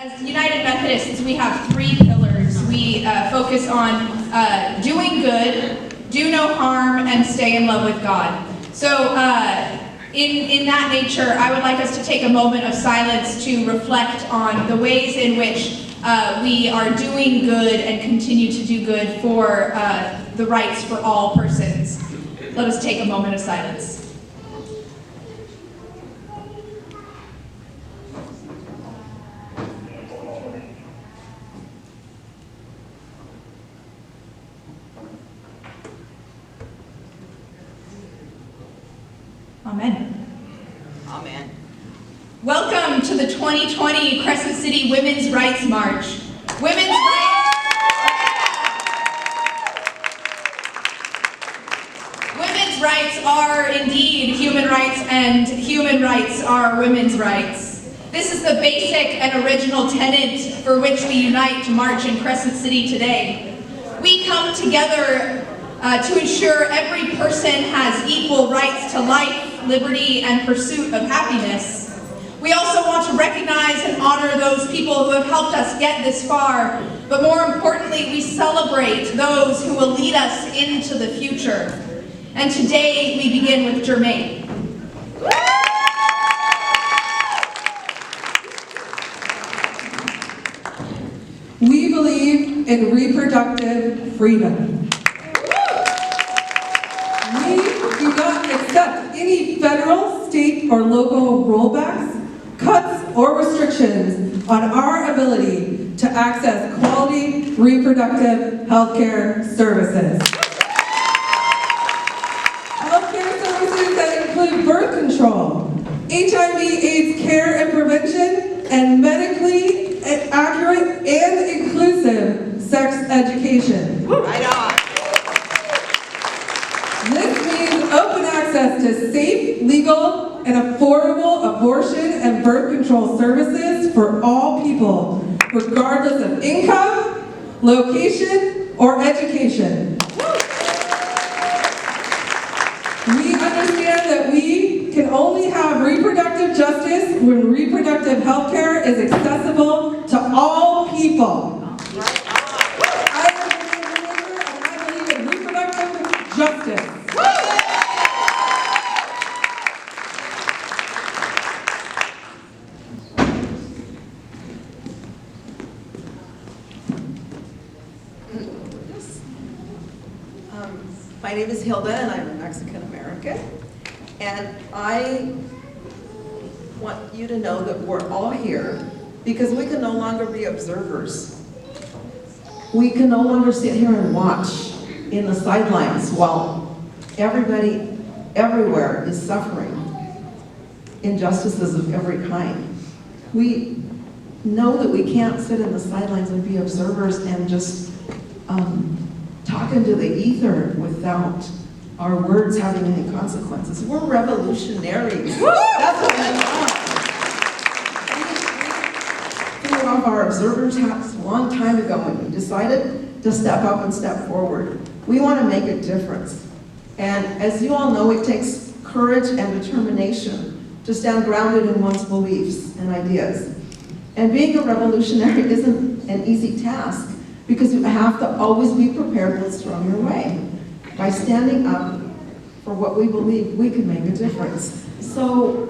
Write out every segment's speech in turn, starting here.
As United Methodists, we have three pillars. We focus on doing good, do no harm, and stay in love with God. So in that nature, I would like us to take a moment of silence to reflect on the ways in which we are doing good and continue to do good for the rights for all persons. Let us take a moment of silence. Amen. Amen. Welcome to the 2020 Crescent City Women's Rights March. Women's rights are indeed human rights, and human rights are women's rights. This is the basic and original tenet for which we unite to march in Crescent City today. We come together to ensure every person has equal rights to life, liberty, and pursuit of happiness. We also want to recognize and honor those people who have helped us get this far, but more importantly, we celebrate those who will lead us into the future. And today, we begin with Jermaine. We believe in reproductive freedom. We do not accept any federal, state, or local rollbacks, cuts, or restrictions on our ability to access quality reproductive healthcare services. Healthcare services that include birth control, HIV/AIDS care and prevention, and medically accurate and inclusive sex education. Right on. This means open access to safe, legal, and affordable abortion and birth control services for all people, regardless of income, location, or education. We understand that we can only have reproductive justice when reproductive health care is accessible to all people. I am a believer, and I believe in reproductive justice. My name is Hilda, and I'm a Mexican-American. And I want you to know that we're all here because we can no longer be observers. We can no longer sit here and watch in the sidelines while everybody everywhere is suffering injustices of every kind. We know that we can't sit in the sidelines and be observers and just talk into the ether without our words having any consequences. We're revolutionaries. That's what we want. We threw off our observer's hats a long time ago when we decided to step up and step forward. We want to make a difference. And as you all know, it takes courage and determination to stand grounded in one's beliefs and ideas. And being a revolutionary isn't an easy task, because you have to always be prepared what's thrown your way. By standing up for what we believe, we can make a difference. So,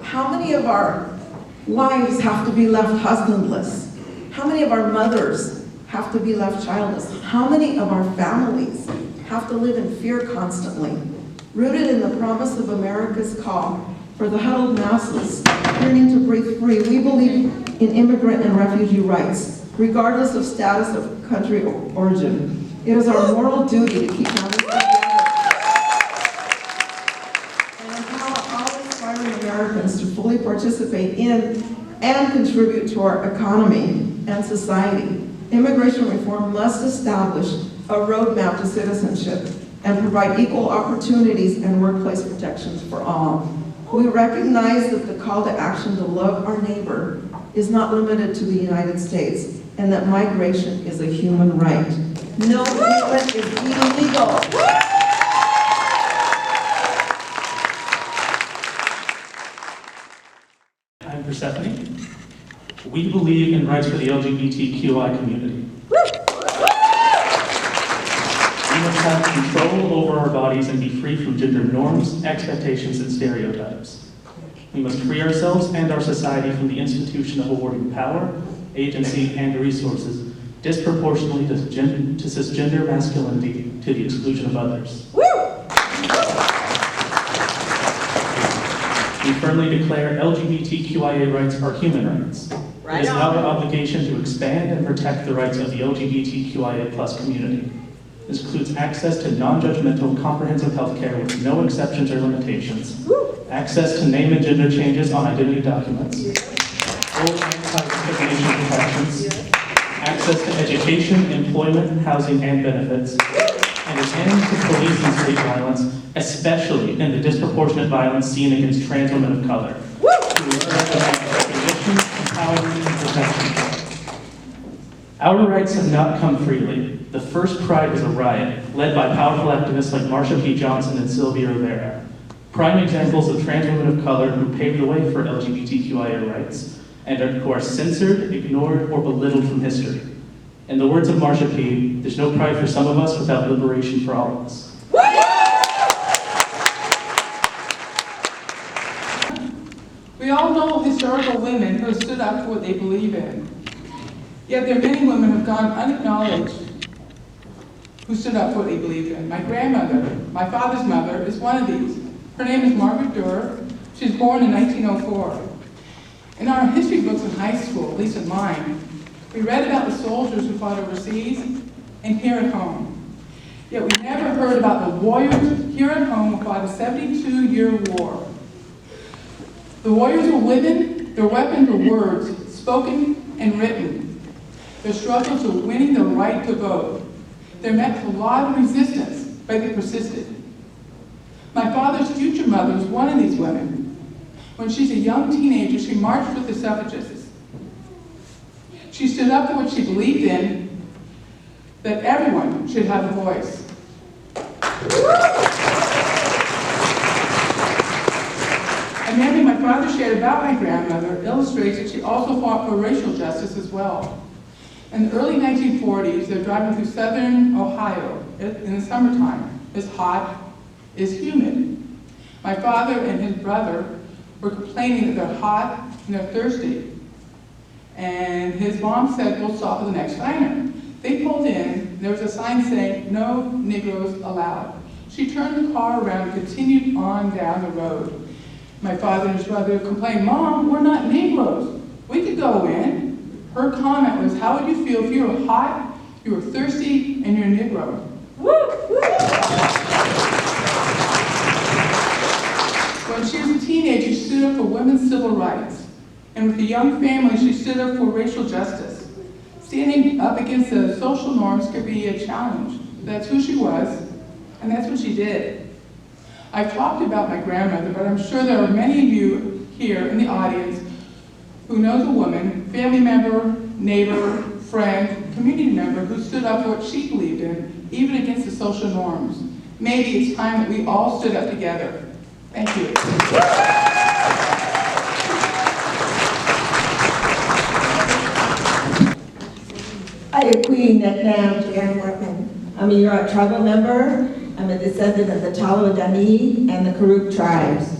how many of our wives have to be left husbandless? How many of our mothers have to be left childless? How many of our families have to live in fear constantly? Rooted in the promise of America's call for the huddled masses yearning to breathe free, we believe in immigrant and refugee rights, regardless of status of country or origin. It is our moral duty to keep families together and empower all aspiring Americans to fully participate in and contribute to our economy and society. Immigration reform must establish a roadmap to citizenship and provide equal opportunities and workplace protections for all. We recognize that the call to action to love our neighbor is not limited to the United States, and that migration is a human right. No immigrant is illegal. I'm Persephone. We believe in rights for the LGBTQI community. We must have control over our bodies and be free from gender norms, expectations, and stereotypes. We must free ourselves and our society from the institution of awarding power, agency, and resources disproportionately to cisgender masculinity to the exclusion of others. We firmly declare LGBTQIA rights are human rights. It is our obligation to expand and protect the rights of the LGBTQIA+ community. This includes access to non-judgmental, comprehensive health care with no exceptions or limitations, access to name and gender changes on identity documents, full anti-discrimination protections, access to education, employment, housing, and benefits, and an end to police and state violence, especially in the disproportionate violence seen against trans women of color. Empowerment, and protection. Our rights have not come freely. The first Pride was a riot, led by powerful activists like Marsha P. Johnson and Sylvia Rivera. Prime examples of trans women of color who paved the way for LGBTQIA rights, and who are censored, ignored, or belittled from history. In the words of Marsha P., there's no pride for some of us without liberation for all of us. We all know historical women who have stood up for what they believe in. Yet there are many women who have gone unacknowledged who stood up for what they believe in. My grandmother, my father's mother, is one of these. Her name is Margaret Durr. She was born in 1904. In our history books in high school, at least in mine, we read about the soldiers who fought overseas and here at home. Yet we never heard about the warriors here at home who fought a 72-year war. The warriors were women, their weapons were words, spoken and written. Their struggles were winning the right to vote. They met a lot of resistance, but they persisted. My father's future mother was one of these women. When she's a young teenager, she marched with the suffragists. She stood up for what she believed in, that everyone should have a voice. A memory my father shared about my grandmother illustrates that she also fought for racial justice as well. In the early 1940s, they're driving through southern Ohio in the summertime. It's hot, it's humid. My father and his brother were complaining that they're hot and they're thirsty. And his mom said, we'll stop at the next diner. They pulled in, there was a sign saying, no Negroes allowed. She turned the car around and continued on down the road. My father and his brother complained, Mom, we're not Negroes. We could go in. Her comment was, how would you feel if you were hot, you were thirsty, and you're a Negro? When she was a teenager, she stood up for women's civil rights. And with a young family, she stood up for racial justice. Standing up against the social norms could be a challenge. That's who she was, and that's what she did. I've talked about my grandmother, but I'm sure there are many of you here in the audience who knows a woman, family member, neighbor, friend, community member who stood up for what she believed in, even against the social norms. Maybe it's time that we all stood up together. Thank you. Hi, Queen Netnam, Jan Wortman. I'm a Yurok tribal member. I'm a descendant of the Taladani and the Karuk tribes.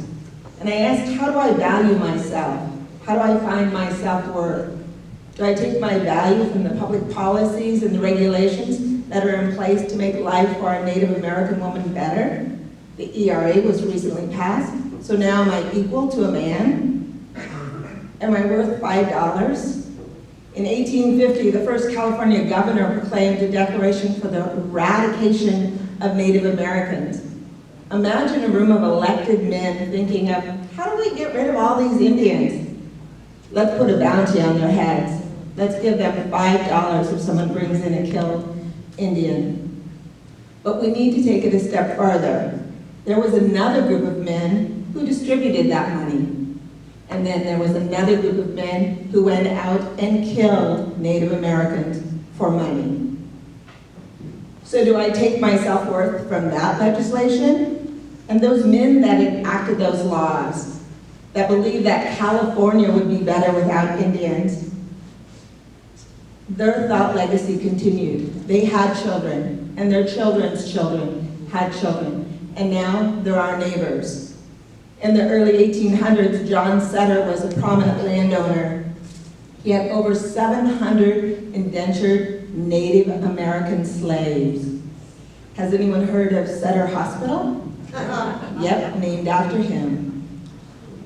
And I asked, how do I value myself? How do I find my self-worth? Do I take my value from the public policies and the regulations that are in place to make life for our Native American woman better? The ERA was recently passed, so now am I equal to a man? Am I worth $5? In 1850, the first California governor proclaimed a declaration for the eradication of Native Americans. Imagine a room of elected men thinking of, how do we get rid of all these Indians? Let's put a bounty on their heads. Let's give them $5 if someone brings in a killed Indian. But we need to take it a step further. There was another group of men who distributed that money. And then there was another group of men who went out and killed Native Americans for money. So do I take my self-worth from that legislation? And those men that enacted those laws? that believed that California would be better without Indians. Their thought legacy continued. They had children, and their children's children had children, and now they're our neighbors. In the early 1800s, John Sutter was a prominent landowner. He had over 700 indentured Native American slaves. Has anyone heard of Sutter Hospital? Yep, named after him.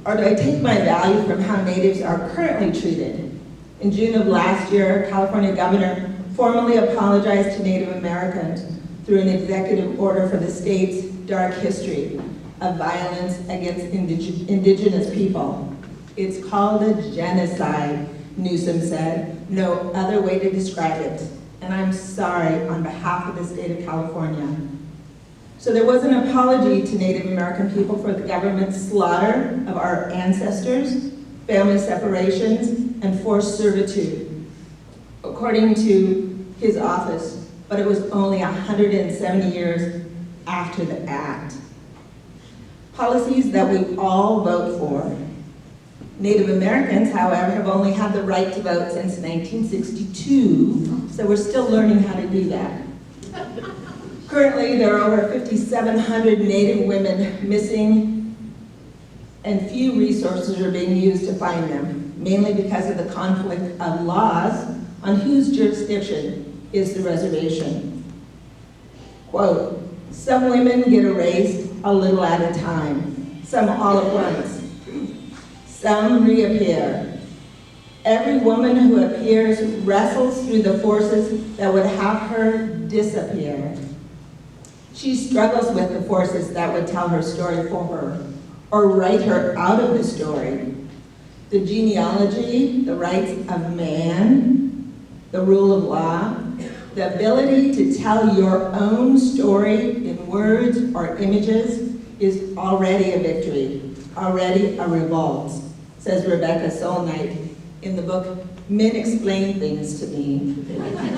Or do I take my value from how natives are currently treated? In June of last year, California governor formally apologized to Native Americans through an executive order for the state's dark history of violence against indigenous people. It's called a genocide, Newsom said. No other way to describe it. And I'm sorry on behalf of the state of California. So there was an apology to Native American people for the government's slaughter of our ancestors, family separations, and forced servitude, according to his office, but it was only 170 years after the act. Policies that we all vote for. Native Americans, however, have only had the right to vote since 1962, so we're still learning how to do that. Currently, there are over 5,700 Native women missing, and few resources are being used to find them, mainly because of the conflict of laws on whose jurisdiction is the reservation. Quote, some women get erased a little at a time, some all at once. Some reappear. Every woman who appears wrestles through the forces that would have her disappear. She struggles with the forces that would tell her story for her, or write her out of the story. The genealogy, the rights of man, the rule of law, the ability to tell your own story in words or images is already a victory, already a revolt, says Rebecca Solnite in the book, Men Explain Things to Me.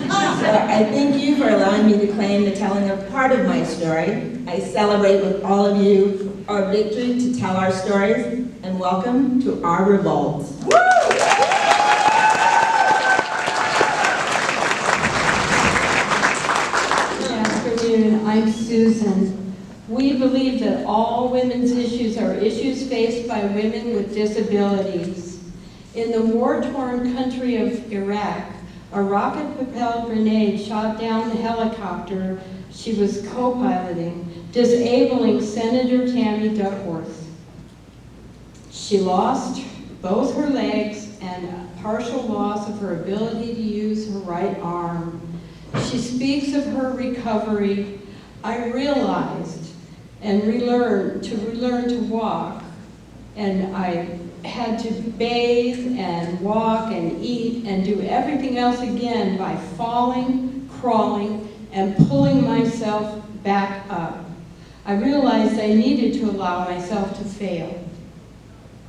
So I thank you for allowing me to claim the telling of part of my story. I celebrate with all of you our victory to tell our stories, and welcome to our revolt. Good afternoon, I'm Susan. We believe that all women's issues are issues faced by women with disabilities. In the war-torn country of Iraq, a rocket-propelled grenade shot down the helicopter she was co-piloting, disabling Senator Tammy Duckworth. She lost both her legs and a partial loss of her ability to use her right arm. She speaks of her recovery. I realized and relearn to walk, and I had to bathe and walk and eat and do everything else again by falling, crawling, and pulling myself back up. I realized I needed to allow myself to fail,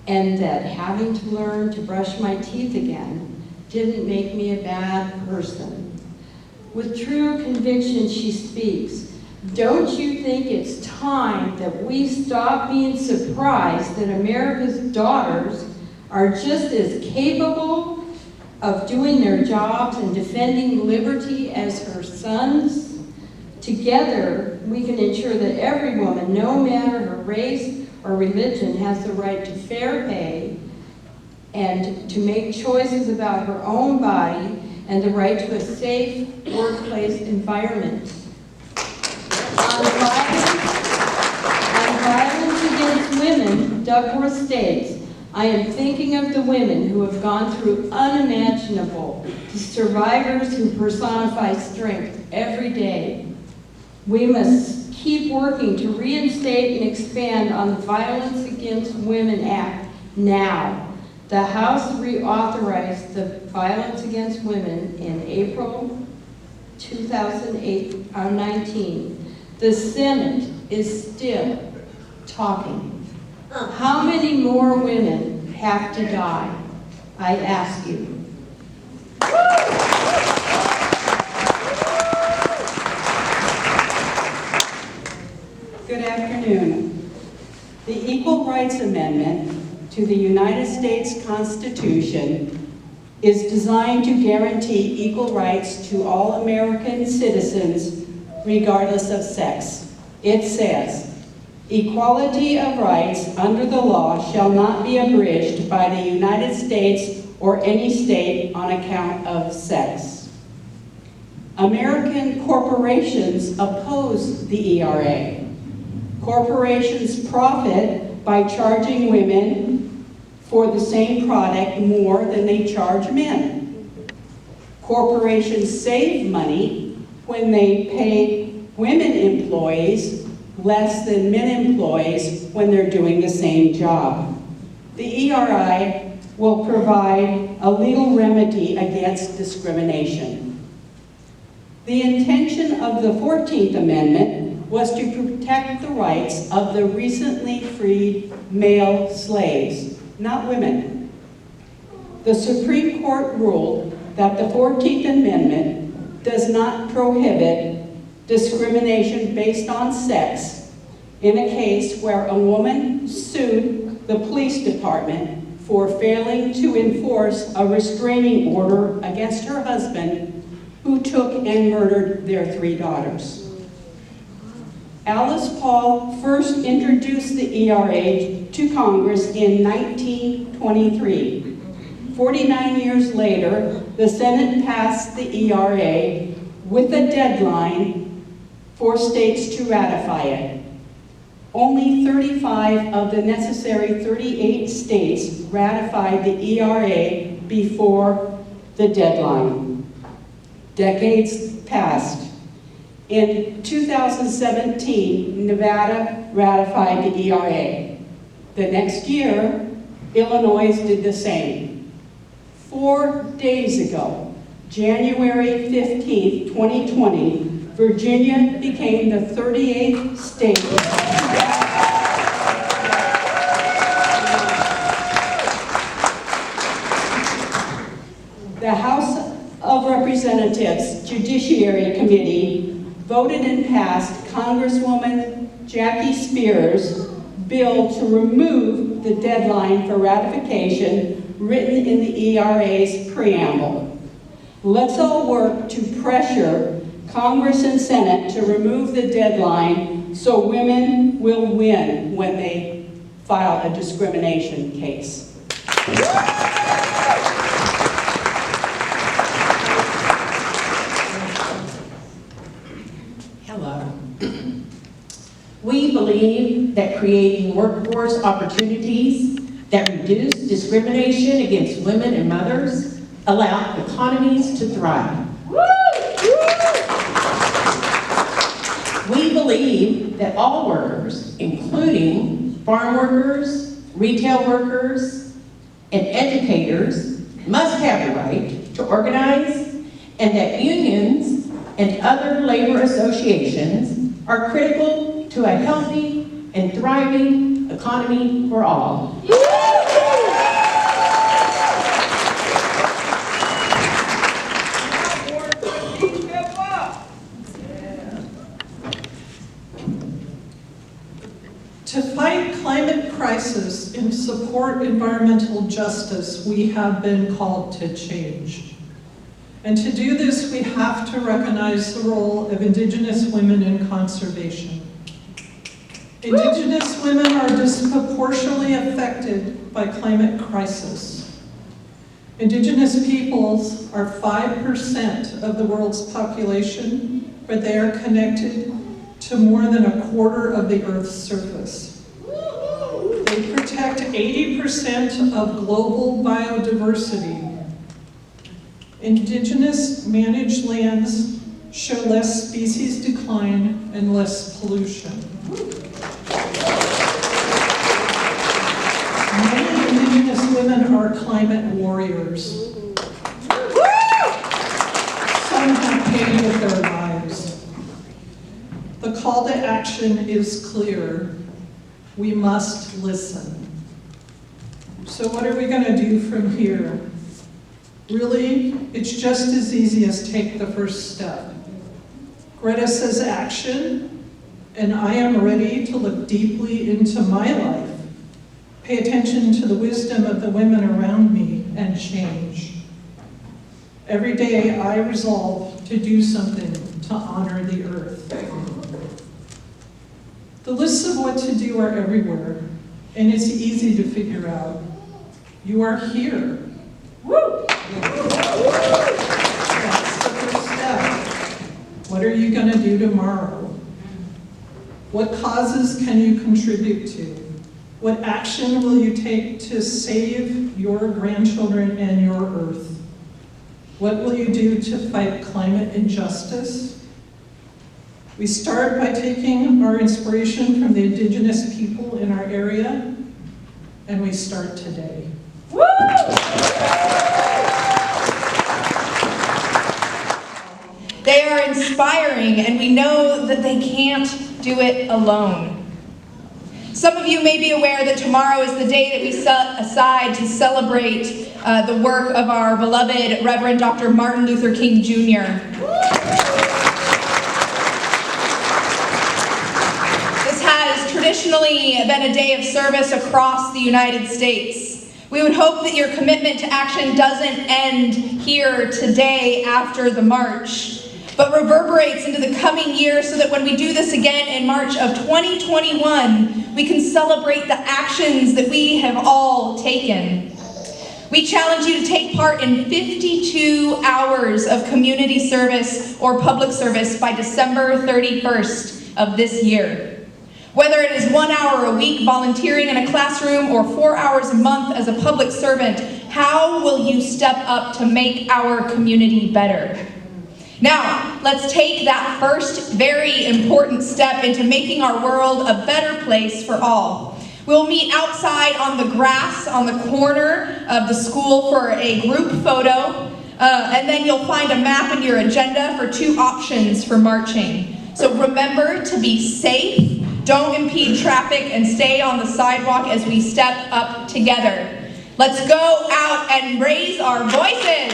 and that having to learn to brush my teeth again didn't make me a bad person. With true conviction, she speaks. Don't you think it's time that we stop being surprised that America's daughters are just as capable of doing their jobs and defending liberty as her sons? Together, we can ensure that every woman, no matter her race or religion, has the right to fair pay and to make choices about her own body and the right to a safe workplace environment. On violence against women, Duckworth states, I am thinking of the women who have gone through unimaginable, the survivors who personify strength every day. We must keep working to reinstate and expand on the Violence Against Women Act now. The House reauthorized the Violence Against Women in April 2019. The Senate is still talking. How many more women have to die? I ask you. Good afternoon. The Equal Rights Amendment to the United States Constitution is designed to guarantee equal rights to all American citizens regardless of sex. It says, "Equality of rights under the law shall not be abridged by the United States or any state on account of sex." American corporations oppose the ERA. Corporations profit by charging women for the same product more than they charge men. Corporations save money when they pay women employees less than men employees when they're doing the same job. The ERI will provide a legal remedy against discrimination. The intention of the 14th Amendment was to protect the rights of the recently freed male slaves, not women. The Supreme Court ruled that the 14th Amendment does not prohibit discrimination based on sex in a case where a woman sued the police department for failing to enforce a restraining order against her husband who took and murdered their 3 daughters. Alice Paul first introduced the ERA to Congress in 1923. 49 years later, the Senate passed the ERA with a deadline for states to ratify it. Only 35 of the necessary 38 states ratified the ERA before the deadline. Decades passed. In 2017, Nevada ratified the ERA. The next year, Illinois did the same. 4 days ago, January 15, 2020, Virginia became the 38th state. The House of Representatives Judiciary Committee voted and passed Congresswoman Jackie Spears' bill to remove the deadline for ratification written in the ERA's preamble. Let's all work to pressure Congress and Senate to remove the deadline so women will win when they file a discrimination case. Hello. We believe that creating workforce opportunities that reduce discrimination against women and mothers allow economies to thrive. We believe that all workers, including farm workers, retail workers, and educators, must have the right to organize, and that unions and other labor associations are critical to a healthy and thriving economy for all. To fight climate crisis and support environmental justice, we have been called to change. And to do this, we have to recognize the role of Indigenous women in conservation. Indigenous women are disproportionately affected by climate crisis. Indigenous peoples are 5% of the world's population, but they are connected to more than 1/4 of the Earth's surface. They protect 80% of global biodiversity. Indigenous managed lands show less species decline and less pollution. Many Indigenous women are climate warriors. Some have paid with their lives. The call to action is clear. We must listen. So what are we going to do from here? Really, it's just as easy as take the first step. Greta says action, and I am ready to look deeply into my life pay attention to the wisdom of the women around me, and change. Every day I resolve to do something to honor the earth. The lists of what to do are everywhere, and it's easy to figure out. You are here. Woo! That's the first step. What are you going to do tomorrow? What causes can you contribute to? What action will you take to save your grandchildren and your earth? What will you do to fight climate injustice? We start by taking our inspiration from the indigenous people in our area, and we start today. Woo! They are inspiring, and we know that they can't do it alone. Some of you may be aware that tomorrow is the day that we set aside to celebrate the work of our beloved Reverend Dr. Martin Luther King Jr. This has traditionally been a day of service across the United States. We would hope that your commitment to action doesn't end here today after the march, but reverberates into the coming year so that when we do this again in March of 2021, we can celebrate the actions that we have all taken. We challenge you to take part in 52 hours of community service or public service by December 31st of this year. Whether it is 1 hour a week volunteering in a classroom or 4 hours a month as a public servant, how will you step up to make our community better? Now, let's take that first very important step into making our world a better place for all. We'll meet outside on the grass on the corner of the school for a group photo, and then you'll find a map in your agenda for 2 options for marching. So remember to be safe, don't impede traffic, and stay on the sidewalk as we step up together. Let's go out and raise our voices.